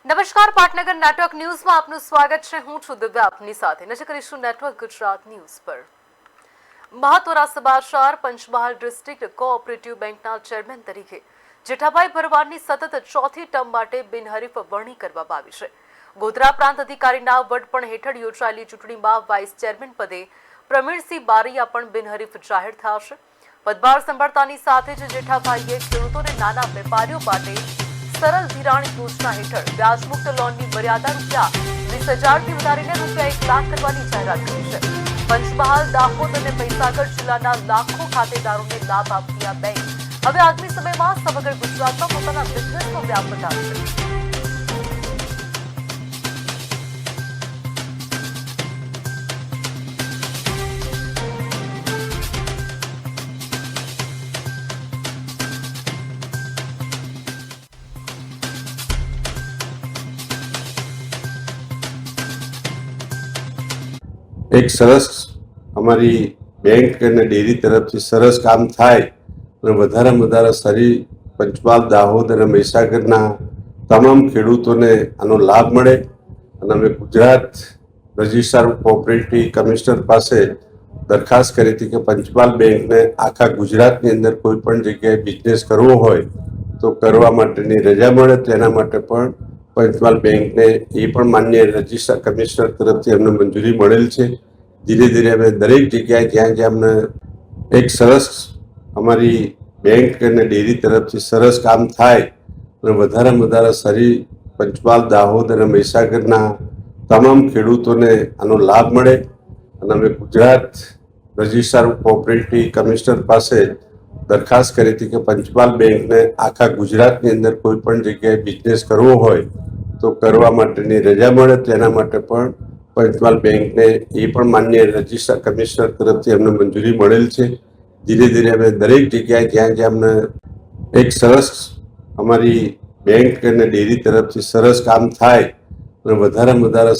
નમસ્કાર, પાટનગર નેટવર્ક ન્યૂઝમાં આપનું સ્વાગત છે। હું છું દિવ્યા આપની સાથે। નજર કરીશું નેટવર્ક ગુજરાત ન્યૂઝ પર। મહત્વના સમાચાર। પંચમહાલ ડિસ્ટ્રિક્ટ કોઓપરેટિવ બેંકના ચેરમેન તરીકે જેઠાભાઈ ભરવાડની સતત ચોથી ટર્મ માટે બિનહરીફ વરણી કરવામાં આવી છે। ગોધરા પ્રાંત અધિકારીના વડપણ હેઠળ યોજાયેલી ચૂંટણીમાં વાઇસ ચેરમેન પદે પ્રવીણસિંહ બારૈયા પણ બિનહરીફ જાહેર થયા છે। પદભાર સંભાળતાની સાથે જ જેઠાભાઈએ ખેડૂતોને નાના વેપારીઓ માટે સરળ ધિરાણ યોજના હેઠળ વ્યાજમુક્ત લોનની મર્યાદા ₹20,000થી વધારીને ₹1 લાખ કરવાની જાહેરાત કરી છે। પંચમહાલ, દાહોદ અને મહીસાગર જિલ્લાના લાખો ખાતેદારોને લાભ આપતી આ બેંક હવે આગામી સમયમાં સમગ્ર ગુજરાતમાં પોતાના બિઝનેસનો વ્યાપ વધારશે। એક સરસ અમારી બેંક અને ડેરી તરફથી સરસ કામ થાય અને વધારેમાં વધારે સારી પંચમહાલ, દાહોદ અને મહીસાગરના તમામ ખેડૂતોને આનો લાભ મળે અને અમે ગુજરાત રજિસ્ટ્રાર કોઓપરેટિવ કમિશનર પાસે દરખાસ્ત કરી હતી કે પંચમહાલ બેંકને આખા ગુજરાતની અંદર કોઈ પણ જગ્યાએ બિઝનેસ કરવો હોય તો કરવા માટેની રજા મળે, તો એના માટે પણ પંચમહાલ બેંકને એ પણ માન્ય રજિસ્ટ્રાર કમિશનર તરફથી અમને મંજૂરી મળેલ છે। ધીરે ધીરે અમે દરેક જગ્યાએ જ્યાં જ્યાં અમને એક સરસ અમારી બેંક અને ડેરી તરફથી સરસ કામ થાય અને વધારેમાં વધારે સારી પંચમહાલ, દાહોદ અને મહીસાગરના તમામ ખેડૂતોને આનો લાભ મળે અને અમે ગુજરાત રજિસ્ટ્રાર કોઓપરેટિવ કમિશનર પાસે દરખાસ્ત કરી હતી કે પંચમહાલ બેંકને આખા ગુજરાતની અંદર કોઈ પણ જગ્યાએ બિઝનેસ કરવો હોય તો કરવા માટેની રજા મળે, તો એના માટે પણ પંચમહાલ બેંકને એ પણ માન્ય રજિસ્ટ્રાર કમિશનર તરફથી અમને મંજૂરી મળેલ છે। ધીરે ધીરે અમે દરેક જગ્યાએ જ્યાં જ્યાં અમને એક સરસ અમારી બેંક અને ડેરી તરફથી સરસ કામ થાય અને વધારેમાં વધારે